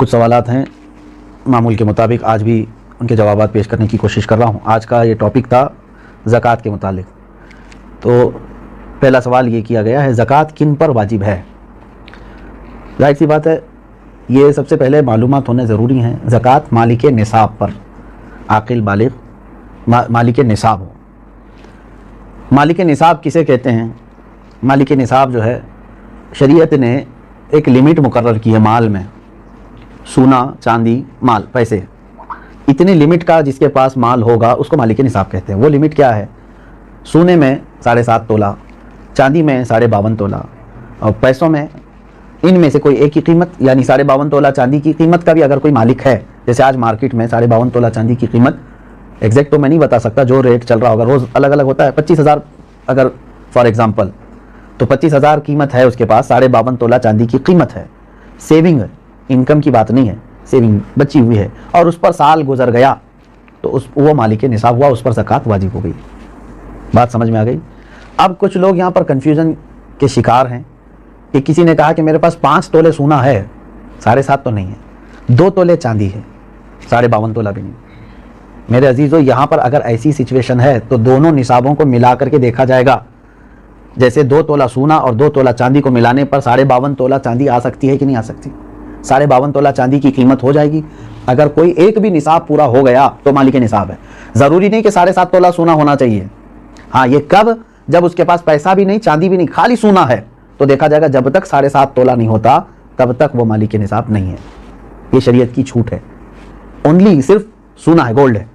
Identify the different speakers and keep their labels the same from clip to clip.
Speaker 1: कुछ सवालात हैं मामूल के मुताबिक, आज भी उनके जवाबात पेश करने की कोशिश कर रहा हूँ। आज का ये टॉपिक था ज़कात के मुतालिक। तो पहला सवाल ये किया गया है, ज़कात किन पर वाजिब है? जाहिर सी बात है, ये सबसे पहले मालूमात होने ज़रूरी हैं। ज़कात मालिक निसाब पर, आकिल बालिग मालिक निसाब हो। मालिक निसाब किसे कहते हैं? मालिक निसाब जो है, शरीयत ने एक लिमिट मुकर्रर की है माल में, सोना चांदी माल पैसे, इतनी लिमिट का जिसके पास माल होगा उसको मालिक निसाब कहते हैं। वो लिमिट क्या है? सोने में 7.5 तोला, चांदी में 52.5 तोला, और पैसों में इनमें से कोई एक की कीमत, यानी 52.5 तोला चांदी की कीमत का भी अगर कोई मालिक है, जैसे आज मार्केट में 52.5 तोला चांदी की कीमत, एग्जैक्ट तो मैं नहीं बता सकता, जो रेट चल रहा होगा रोज़ अलग अलग होता है, 25,000 अगर फॉर एग्जांपल, तो 25,000 कीमत है उसके पास, 52.5 तोला चांदी की कीमत है। सेविंग है, इनकम की बात नहीं है, सेविंग बची हुई है, और उस पर साल गुजर गया तो वो मालिक निसाब हुआ, उस पर ज़कात वाजिब हो गई। बात समझ में आ गई? अब कुछ लोग यहाँ पर कन्फ्यूज़न के शिकार हैं कि किसी ने कहा कि मेरे पास 5 तोले सोना है, 7.5 तो नहीं है, 2 तोले चांदी है, 52.5 तोला भी नहीं। मेरे अजीज़ों, यहाँ पर अगर ऐसी सिचुएशन है तो दोनों निसाबों को मिला करके देखा जाएगा। जैसे 2 तोला सोना और 2 तोला चांदी को मिलाने पर 52.5 तोला चांदी आ सकती है कि नहीं आ सकती? 52.5 तोला चांदी की कीमत हो जाएगी। अगर कोई एक भी निसाब पूरा हो गया तो मालिक निसाब है। ज़रूरी नहीं कि 7.5 तोला सोना होना चाहिए। हाँ, ये कब? जब उसके पास पैसा भी नहीं, चांदी भी नहीं, खाली सोना है, तो देखा जाएगा जब तक 7.5 तोला नहीं होता तब तक वो मालिक निसाब नहीं है। ये शरीयत की छूट है। ओनली सिर्फ सोना है, गोल्ड है,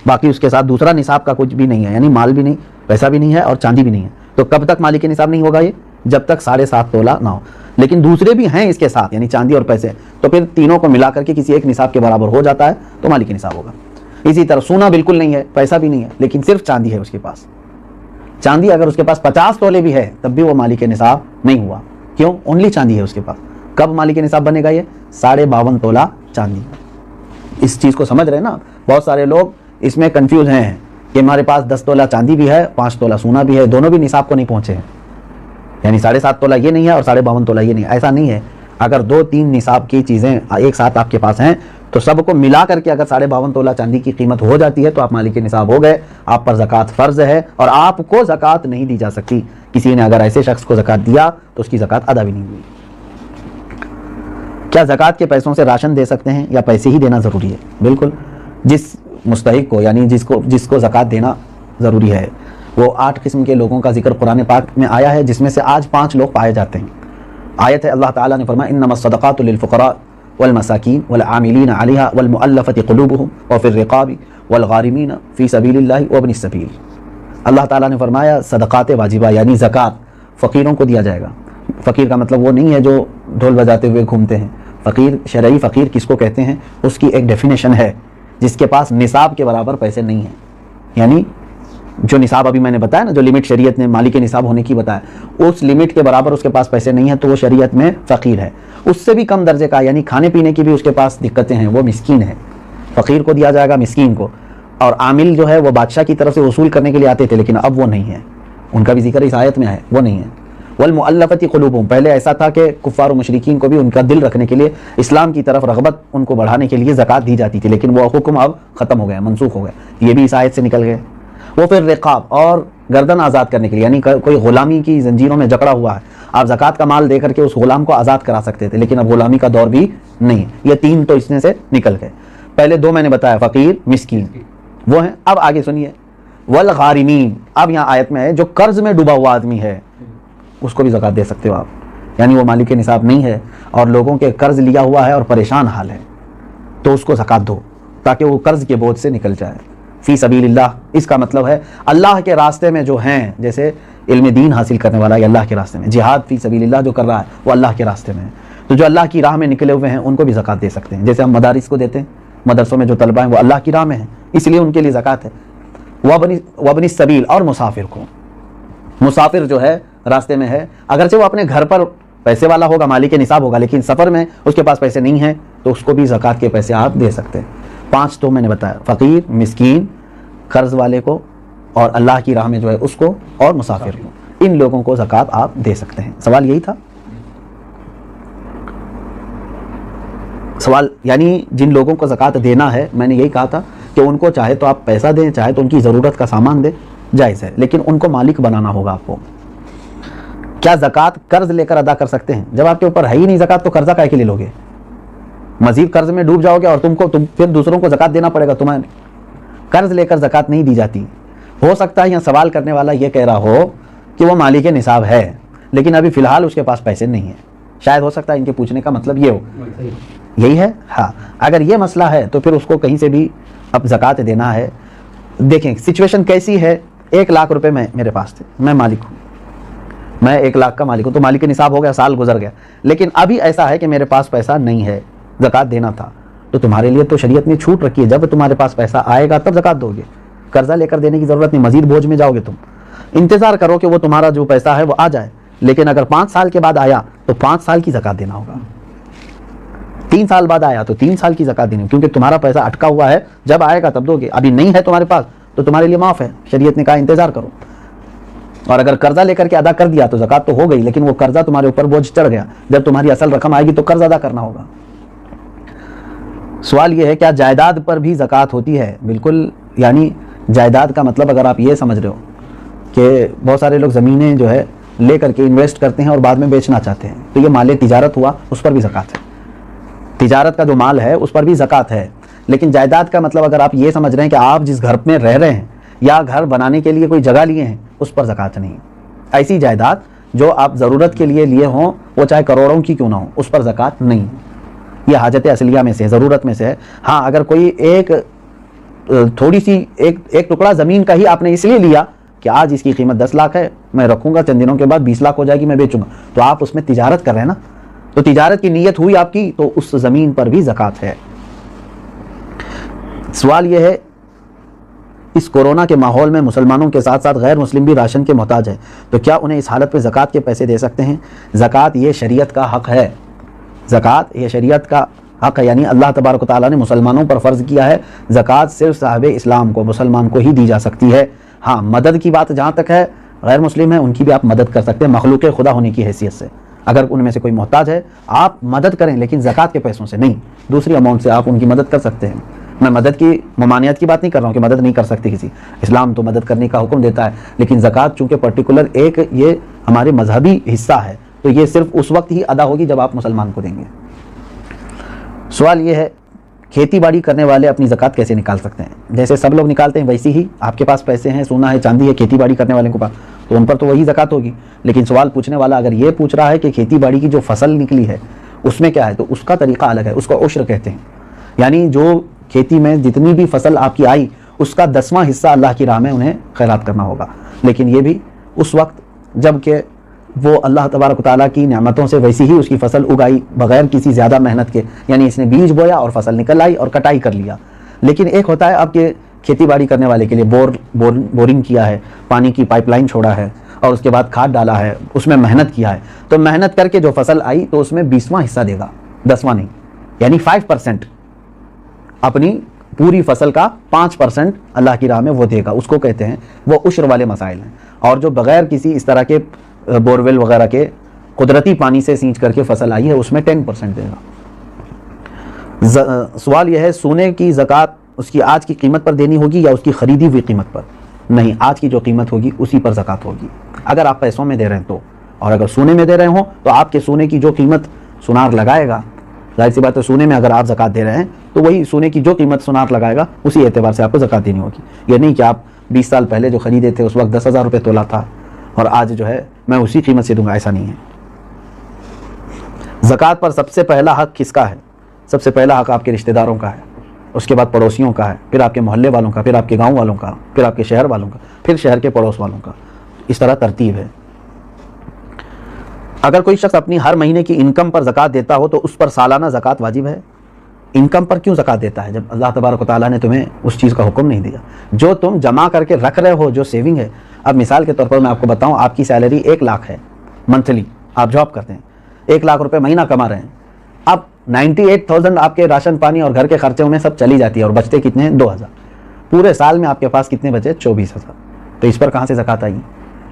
Speaker 1: बाकी उसके साथ दूसरा निसाब का कुछ भी नहीं है, यानी माल भी नहीं, पैसा भी नहीं है और चांदी भी नहीं है। तो कब तक मालिक निसाब नहीं होगा ये? जब तक 7.5 तोला ना हो। लेकिन दूसरे भी हैं इसके साथ, यानी चांदी और पैसे, तो फिर तीनों को मिला करके किसी एक निसाब के बराबर हो जाता है तो मालिक निसाब होगा। इसी तरह सोना बिल्कुल नहीं है, पैसा भी नहीं है, लेकिन सिर्फ चांदी है उसके पास। चांदी अगर उसके पास 50 तोले भी है तब भी वो मालिक निसाब नहीं हुआ। क्यों? ओनली चांदी है उसके पास। कब मालिक निसाब बनेगा ये? 52.5 तोला चांदी। इस चीज़ को समझ रहे हैं ना? बहुत सारे लोग इसमें कंफ्यूज हैं कि हमारे पास 10 तोला चांदी भी है, 5 तोला सोना भी है, दोनों भी निसाब को नहीं पहुंचे हैं, यानी 7.5 तोला ये नहीं है और 52.5 तोला ये नहीं। ऐसा नहीं है। अगर 2-3 निसाब की चीज़ें एक साथ आपके पास हैं तो सबको मिला करके अगर 52.5 तोला चांदी की कीमत हो जाती है तो आप मालिक निसाब हो गए। आप पर ज़कात फ़र्ज़ है और आपको ज़कात नहीं दी जा सकती। किसी ने अगर ऐसे शख्स को ज़कात दिया तो उसकी ज़कात अदा भी नहीं हुई। क्या ज़कात के पैसों से राशन दे सकते हैं या पैसे ही देना ज़रूरी है? बिल्कुल। जिस मुस्तहिक को, यानी जिसको ज़कात देना ज़रूरी है, वो 8 किस्म के लोगों का जिक्र कुरान पाक में आया है, जिसमें से आज 5 लोग पाए जाते हैं। आयत है, अल्लाह ताला ने फरमाया, इन्नमस्सदक़ातु लिलफ़ुक़रा वल मसाकीन वल आमिलीना अलैहा वल मुअल्लफ़ति क़ुलूबुहुम व फ़िर रिक़ाबि वल गारिमीना फ़ी सबीलिल्लाहि व इब्निस सबील। अल्लाह ताला ने फरमाया सदक़ात वाजिबा, यानी ज़कात फ़कीरों को दिया जाएगा। फ़कीर का मतलब वो नहीं है जो ढोल बजाते हुए घूमते हैं। फ़कीर, शरई फ़कीर किसको कहते हैं? उसकी एक डेफिनेशन है, जिसके पास निसाब के बराबर पैसे नहीं हैं। यानी जो निसाब अभी मैंने बताया ना, जो लिमिट शरीयत ने मालिक निसाब होने की बताया, उस लिमिट के बराबर उसके पास पैसे नहीं है तो वो शरीयत में फ़कीर है। उससे भी कम दर्जे का, यानी खाने पीने की भी उसके पास दिक्कतें हैं, वो मिस्कीन है। फ़कीर को दिया जाएगा, मिस्कीन को। और आमिल जो है वो बादशाह की तरफ से वसूल करने के लिए आते थे, लेकिन अब वो नहीं है, उनका भी जिक्र इस आयत में है, वो नहीं है। वल मुअल्लफ़ति क़ुलूबुहुम, पहले ऐसा था कि कुफ़ार और मुशरिकीन को भी उनका दिल रखने के लिए, इस्लाम की तरफ रग़बत उनको बढ़ाने के लिए ज़कात दी जाती थी, लेकिन वो हुक्म अब ख़त्म हो गया, मनसूख हो गया। ये भी इस आयत से निकल गए। वो फिर रिक़ाब, और गर्दन आज़ाद करने के लिए, यानी कोई ग़ुलामी की ज़ंजीरों में जकड़ा हुआ है, आप ज़कात का माल दे करके उस ग़ुलाम को आज़ाद करा सकते थे, लेकिन अब ग़ुलामी का दौर भी नहीं। ये 3 तो इसमें से निकल गए। पहले 2 मैंने बताया, फ़कीर, मिस्कीन, वो हैं। अब आगे सुनिए, वल गारिमीन। अब यहाँ आयत में है जो कर्ज में डूबा हुआ आदमी है, उसको भी ज़कात दे सकते हो आप, यानी वो मालिक निसाब नहीं है और लोगों के कर्ज लिया हुआ है और परेशान हाल है, तो उसको ज़कात दो ताकि वो कर्ज के बोझ से निकल जाए। फ़ी सबीलिल्लाह, इसका मतलब है अल्लाह के रास्ते में जो हैं, जैसे इल्म दीन हासिल करने वाला है अल्लाह के रास्ते में, जिहाद फ़ी सबीलिल्लाह जो कर रहा है वो अल्लाह के रास्ते में है, तो जो अल्लाह की राह में निकले हुए हैं उनको भी ज़कात दे सकते हैं। जैसे हम मदारिस को देते हैं, मदरसों में जो तलबा हैं वो अल्लाह की राह में हैं, इसलिए उनके लिए ज़कात है। वबनी सबील, और मुसाफिर को, मुसाफिर जो है रास्ते में है, अगरचे वो अपने घर पर पैसे वाला होगा, मालिक निसाब होगा, लेकिन सफ़र में उसके पास पैसे नहीं हैं तो उसको भी ज़कात के पैसे आप दे सकते हैं। 5 तो मैंने बताया, फ़कीर, मिस्कीन, कर्ज वाले को, और अल्लाह की राह में जो है उसको, और मुसाफिर को, इन लोगों को ज़कात आप दे सकते हैं। सवाल यही था। सवाल यानी जिन लोगों को ज़कात देना है, मैंने यही कहा था कि उनको चाहे तो आप पैसा दें, चाहे तो उनकी ज़रूरत का सामान दें, जायज़ है, लेकिन उनको मालिक बनाना होगा आपको। क्या ज़कात कर्ज लेकर अदा कर सकते हैं? जब आपके ऊपर है ही नहीं ज़कात तो कर्जा काहे के लिए लोगे? मजीद कर्ज में डूब जाओगे और तुम फिर दूसरों को ज़कात देना पड़ेगा तुम्हें। कर्ज लेकर ज़कात नहीं दी जाती। हो सकता है यहाँ सवाल करने वाला ये कह रहा हो कि वो मालिक निसाब है, लेकिन अभी फ़िलहाल उसके पास पैसे नहीं है। शायद हो सकता है इनके पूछने का मतलब ये हो, यही है। हाँ, अगर ये मसला है तो फिर उसको कहीं से भी अब ज़कात देना है। देखें सिचुएशन कैसी है। 1 लाख रुपए मेरे पास थे, मैं मालिक हूँ, मैं 1 लाख का मालिक हूँ, तो मालिक निसाब हो गया, साल गुजर गया, लेकिन अभी ऐसा है कि मेरे पास पैसा नहीं है, ज़कात देना था, तो तुम्हारे लिए तो शरीयत ने छूट रखी है, जब तुम्हारे पास पैसा आएगा तब ज़कात दोगे। कर्जा लेकर देने की ज़रूरत नहीं, मजीद बोझ में जाओगे तुम। इंतज़ार करो कि वो तुम्हारा जो पैसा है वो आ जाए, लेकिन अगर 5 साल के बाद आया तो 5 साल की ज़कात देना होगा। 3 साल बाद आया तो 3 साल की ज़कात देनी, क्योंकि तुम्हारा पैसा अटका हुआ है, जब आएगा तब दोगे। अभी नहीं है तुम्हारे पास तो तुम्हारे लिए माफ़ है, शरीयत ने कहा इंतज़ार करो। और अगर कर्जा लेकर के अदा कर दिया तो ज़कात तो हो गई, लेकिन वो कर्जा तुम्हारे ऊपर बोझ चढ़ गया, जब तुम्हारी असल रकम आएगी तो कर्ज अदा करना होगा। सवाल ये है क्या जायदाद पर भी ज़कात होती है? बिल्कुल, यानी जायदाद का मतलब अगर आप ये समझ रहे हो कि बहुत सारे लोग ज़मीनें जो है ले करके इन्वेस्ट करते हैं और बाद में बेचना चाहते हैं, तो ये माल तिजारत हुआ, उस पर भी ज़कात है। तिजारत का जो माल है उस पर भी ज़कात है। लेकिन जायदाद का मतलब अगर आप ये समझ रहे हैं कि आप जिस घर में रह रहे हैं या घर बनाने के लिए कोई जगह लिए हैं, उस पर ज़कात नहीं। ऐसी जायदाद जो आप ज़रूरत के लिए लिए हों, वो चाहे करोड़ों की क्यों ना हो, उस पर ज़कात नहीं। ये हाजत असलिया में से, ज़रूरत में से है। हाँ, अगर कोई एक थोड़ी सी एक टुकड़ा ज़मीन का ही आपने इसलिए लिया कि आज इसकी कीमत 10 लाख है, मैं रखूँगा, चंद दिनों के बाद 20 लाख हो जाएगी, मैं बेचूँगा, तो आप उसमें तिजारत कर रहे हैं ना, तो तिजारत की नीयत हुई आपकी, तो उस ज़मीन पर भी ज़कात है। सवाल यह है, इस कोरोना के माहौल में मुसलमानों के साथ साथ गैर मुस्लिम भी राशन के मोहताज है, तो क्या उन्हें इस हालत में ज़कात के पैसे दे सकते हैं? ज़कात ये शरीयत का हक़ है, ज़कात ये शरीयत का हक़ है, यानी अल्लाह तबारक व तआला ने मुसलमानों पर फ़र्ज़ किया है, ज़कात सिर्फ साहिब इस्लाम को, मुसलमान को ही दी जा सकती है। हाँ, मदद की बात जहाँ तक है, गैर मुस्लिम है उनकी भी आप मदद कर सकते हैं मखलूक़ खुदा होने की हैसियत से। अगर उनमें से कोई मोहताज है आप मदद करें, लेकिन ज़कात के पैसों से नहीं, दूसरी अमाउंट से आप उनकी मदद कर सकते हैं। मैं मदद की ममानियत की बात नहीं कर रहा हूँ कि मदद नहीं कर सकते किसी, इस्लाम तो मदद करने का हुक्म देता है, लेकिन ज़कात चूँकि पर्टिकुलर एक ये हमारे मजहबी हिस्सा है, तो ये सिर्फ उस वक्त ही अदा होगी जब आप मुसलमान को देंगे। सवाल ये है, खेती बाड़ी करने वाले अपनी ज़कात कैसे निकाल सकते हैं? जैसे सब लोग निकालते हैं वैसे ही आपके पास पैसे हैं, सोना है, चांदी है, खेती बाड़ी करने वाले के पास, तो उन पर तो वही ज़कात होगी। लेकिन सवाल पूछने वाला अगर ये पूछ रहा है कि खेती बाड़ी की जो फसल निकली है उसमें क्या है, तो उसका तरीक़ा अलग है, उसको उश्र कहते हैं। यानी जो खेती में जितनी भी फसल आपकी आई उसका 10वां हिस्सा अल्लाह की राह में उन्हें खैरात करना होगा, लेकिन ये भी उस वक्त जबकि वो अल्लाह तबारक व तआला की नेमतों से वैसी ही उसकी फसल उगाई बग़ैर किसी ज़्यादा मेहनत के, यानी इसने बीज बोया और फसल निकल आई और कटाई कर लिया। लेकिन एक होता है आपके खेती बाड़ी करने वाले के लिए बोरिंग किया है, पानी की पाइपलाइन छोड़ा है और उसके बाद खाद डाला है, उसमें मेहनत किया है, तो मेहनत करके जो फसल आई तो उसमें 20वां हिस्सा देगा, 10वां नहीं, यानी 5% अपनी पूरी फसल का 5% अल्लाह की राह में वो देगा, उसको कहते हैं, वो उश्र वाले मसाइल हैं। और जो बग़ैर किसी इस तरह के बोरवेल वगैरह के कुदरती पानी से सींच करके फसल आई है उसमें 10% देगा। सवाल यह है, सोने की ज़कात उसकी आज की कीमत पर देनी होगी या उसकी ख़रीदी हुई कीमत पर? नहीं, आज की जो कीमत होगी उसी पर ज़कात होगी, अगर आप पैसों में दे रहे हैं तो। और अगर सोने में दे रहे हो तो आपके सोने की जो कीमत सुनार लगाएगा, जाहिर सी बात है सोने में अगर आप ज़कात दे रहे हैं तो वही सोने की जो कीमत सुनार लगाएगा उसी एतबार से आपको ज़कात देनी होगी। ये नहीं कि आप 20 साल पहले जो ख़रीदे थे उस वक्त 10,000 रुपये तोला था और आज जो है मैं उसी कीमत से दूंगा, ऐसा नहीं है। ज़कात पर सबसे पहला हक़ किसका है? सबसे पहला हक़ आपके रिश्तेदारों का है, उसके बाद पड़ोसियों का है, फिर आपके मोहल्ले वालों का, फिर आपके गांव वालों का, फिर आपके शहर वालों का, फिर शहर के पड़ोस वालों का। इस तरह तरतीब है। अगर कोई शख्स अपनी हर महीने की इनकम पर ज़कात देता हो तो उस पर सालाना ज़कात वाजिब है? इनकम पर क्यों ज़कात देता है जब अल्लाह तबारक व तआला ने तुम्हें उस चीज़ का हुक्म नहीं दिया? जो तुम जमा करके रख रहे हो, जो सेविंग है, अब मिसाल के तौर पर मैं आपको बताऊं, आपकी सैलरी 1 लाख है मंथली, आप जॉब करते हैं, 1 लाख रुपए महीना कमा रहे हैं, अब 98,000 आपके राशन पानी और घर के खर्चों में सब चली जाती है और बचते कितने हैं? 2,000। पूरे साल में आपके पास कितने बचे? 24,000। तो इस पर कहाँ से ज़कात आएगी?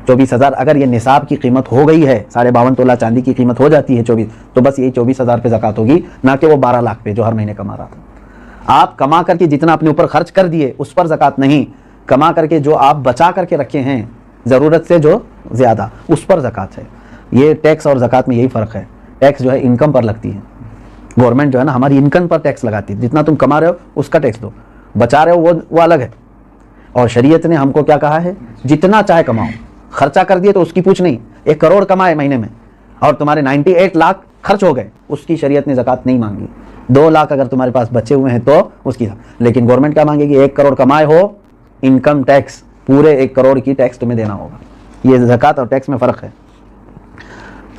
Speaker 1: 24,000 اگر یہ نصاب کی قیمت ہو گئی ہے، 52.5 تولہ چاندی کی قیمت ہو جاتی ہے 24، تو بس یہی 24,000 پہ زکوٰۃ ہوگی، نہ کہ وہ 12 لاکھ پہ جو ہر مہینے کما رہا تھا۔ آپ کما کر کے جتنا اپنے اوپر خرچ کر دیے اس پر زکوٰۃ نہیں، کما کر کے جو آپ بچا کر کے رکھے ہیں ضرورت سے جو زیادہ، اس پر زکوٰۃ ہے۔ یہ ٹیکس اور زکوٰۃ میں یہی فرق ہے، ٹیکس جو ہے انکم پر لگتی ہے، گورنمنٹ جو ہے نا ہماری انکم پر ٹیکس لگاتی ہے، جتنا تم کما رہے ہو اس کا ٹیکس دو، بچا رہے ہو وہ الگ ہے۔ اور شریعت نے ہم کو کیا کہا ہے؟ جتنا چاہے کماؤ، خرچہ کر دیے تو اس کی پوچھ نہیں۔ 1 کروڑ کمائے مہینے میں اور تمہارے 98 لاکھ خرچ ہو گئے، اس کی شریعت نے زکوٰۃ نہیں مانگی۔ 2 لاکھ اگر تمہارے پاس بچے ہوئے ہیں تو اس کی، لیکن گورنمنٹ کیا مانگے گی؟ 1 کروڑ کمائے ہو، انکم ٹیکس پورے 1 کروڑ کی ٹیکس تمہیں دینا ہوگا۔ یہ زکوٰۃ اور ٹیکس میں فرق ہے۔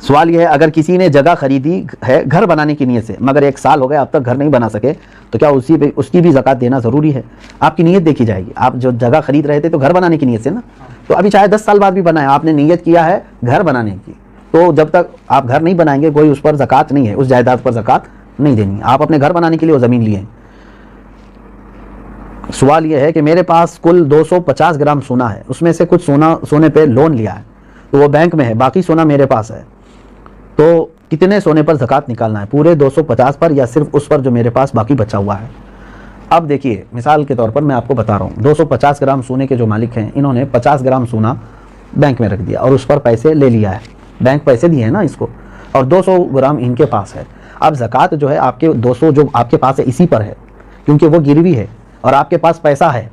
Speaker 1: سوال یہ ہے اگر کسی نے جگہ خریدی ہے گھر بنانے کی نیت سے، مگر 1 سال ہو گئے اب تک گھر نہیں بنا سکے، تو کیا اس کی بھی زکوٰۃ دینا ضروری ہے؟ آپ کی نیت دیکھی جائے گی۔ آپ جو جگہ خرید رہے تھے تو گھر بنانے کی نیت سے نا، تو ابھی چاہے 10 سال بعد بھی بنائے، آپ نے نیت کیا ہے گھر بنانے کی، تو جب تک آپ گھر نہیں بنائیں گے کوئی اس پر زکوٰۃ نہیں ہے، اس جائیداد پر زکوٰۃ نہیں دینی ہے۔ آپ اپنے گھر بنانے کے لیے وہ زمین لیے ہیں۔ سوال یہ ہے کہ میرے پاس کل 250 گرام سونا ہے، اس میں سے کچھ سونے پہ لون لیا ہے، تو وہ بینک میں ہے، باقی سونا میرے پاس ہے، تو کتنے سونے پر زکوٰۃ نکالنا ہے؟ پورے 250 پر یا صرف اس پر جو میرے پاس باقی بچا ہوا ہے؟ اب دیکھیے مثال کے طور پر میں آپ کو بتا رہا ہوں، 250 گرام سونے کے جو مالک ہیں انہوں نے 50 گرام سونا بینک میں رکھ دیا اور اس پر پیسے لے لیا ہے، بینک پیسے دیے ہیں نا اس کو، اور 200 گرام ان کے پاس ہے۔ اب زکوٰۃ جو ہے آپ کے 200 جو آپ کے پاس ہے اسی پر ہے، کیونکہ وہ گروی ہے اور آپ کے پاس پیسہ ہے،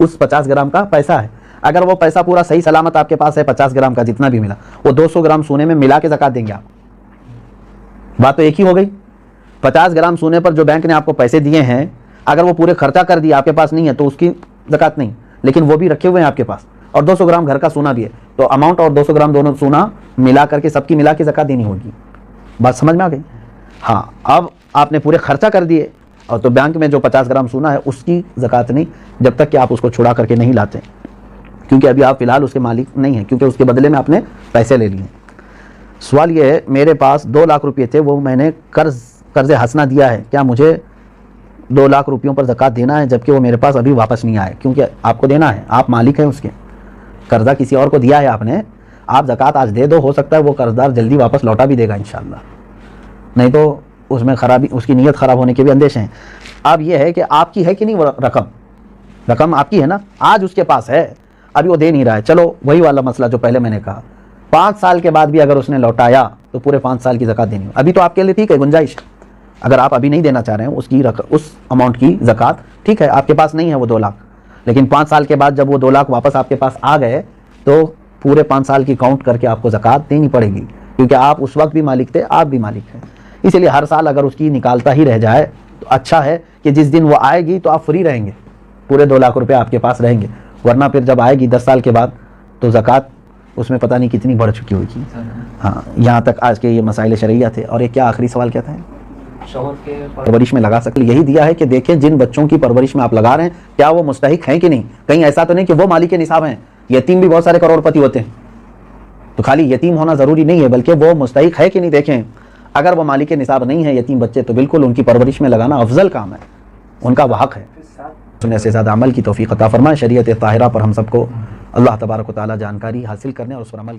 Speaker 1: اس 50 گرام کا پیسہ ہے۔ اگر وہ پیسہ پورا صحیح سلامت آپ کے پاس ہے، 50 گرام کا جتنا بھی ملا، وہ 200 گرام سونے میں ملا کے زکوٰۃ دیں گے آپ۔ بات تو ایک ہی ہو گئی۔ 50 گرام سونے پر جو بینک نے آپ کو پیسے دیے ہیں، اگر وہ پورے خرچہ کر دیا آپ کے پاس نہیں ہے تو اس کی زکوٰۃ نہیں، لیکن وہ بھی رکھے ہوئے ہیں آپ کے پاس، اور 200 گرام گھر کا سونا بھی ہے، تو اماؤنٹ اور 200 گرام دونوں سونا ملا کر کے سب کی ملا کے زکوٰۃ دینی ہوگی۔ بات سمجھ میں آ گئی؟ ہاں، اب آپ نے پورے خرچہ کر دیے اور تو بینک میں جو 50 گرام سونا ہے اس کی زکوٰۃ نہیں، جب تک کہ آپ اس کو چھڑا کر کے نہیں لاتے، کیونکہ ابھی آپ فی الحال اس کے مالک نہیں ہیں، کیونکہ اس کے بدلے میں آپ نے پیسے لے لیے۔ سوال یہ ہے میرے پاس 2 لاکھ روپے تھے، وہ میں نے قرض حسنہ دیا ہے، کیا مجھے 2 لاکھ روپیوں پر زکوٰۃ دینا ہے جبکہ وہ میرے پاس ابھی واپس نہیں آئے؟ کیونکہ آپ کو دینا ہے، آپ مالک ہیں اس کے، قرضہ کسی اور کو دیا ہے آپ نے، آپ زکوٰۃ آج دے دو، ہو سکتا ہے وہ قرضدار جلدی واپس لوٹا بھی دے گا انشاءاللہ، نہیں تو اس میں خرابی، اس کی نیت خراب ہونے کے بھی اندیشے ہیں۔ اب یہ ہے کہ آپ کی ہے کہ نہیں وہ رقم آپ کی ہے نا، آج اس کے پاس ہے، ابھی وہ دے نہیں رہا ہے، چلو وہی والا مسئلہ جو پہلے میں نے کہا، 5 سال کے بعد بھی اگر اس نے لوٹایا تو پورے 5 سال کی زکوٰۃ دینی ہو۔ ابھی تو آپ کے لیے ٹھیک ہے، گنجائش، اگر آپ ابھی نہیں دینا چاہ رہے ہیں اس اماؤنٹ کی زکوٰۃ، ٹھیک ہے، آپ کے پاس نہیں ہے وہ 2 لاکھ، لیکن 5 سال کے بعد جب وہ 2 لاکھ واپس آپ کے پاس آ گئے تو پورے 5 سال کی کاؤنٹ کر کے آپ کو زکوٰۃ دینی پڑے گی، کیونکہ آپ اس وقت بھی مالک تھے، آپ بھی مالک ہیں۔ اسی لیے ہر سال اگر اس کی نکالتا ہی رہ جائے تو اچھا ہے کہ جس دن وہ آئے گی تو آپ فری رہیں گے، پورے 2 لاکھ روپے آپ کے پاس رہیں گے، ورنہ پھر جب آئے گی 10 سال کے بعد تو زکوٰۃ اس میں پتہ نہیں کتنی بڑھ چکی ہوگی۔ ہاں، یہاں تک آج کے یہ مسائل شرعیہ تھے۔ اور ایک کیا آخری سوال کیا تھا؟ پرورش میں لگا سکتے، یہی دیا ہے کہ دیکھیں جن بچوں کی پرورش میں آپ لگا رہے ہیں کیا وہ مستحق ہیں کہ نہیں، کہیں ایسا تو نہیں کہ وہ مالک نصاب ہیں، یتیم بھی بہت سارے کروڑ پتی ہوتے ہیں، تو خالی یتیم ہونا ضروری نہیں ہے بلکہ وہ مستحق ہے کہ نہیں دیکھیں۔ اگر وہ مالک نصاب نہیں ہے یتیم بچے تو بالکل ان کی پرورش میں لگانا افضل کام ہے، ان کا وہ حق ہے۔ سننے سے زیادہ عمل کی توفیق عطا فرمائے۔ شریعت طاہرہ پر ہم سب کو اللہ تبارک و تعالی جانکاری حاصل کرنے اور اس پر عمل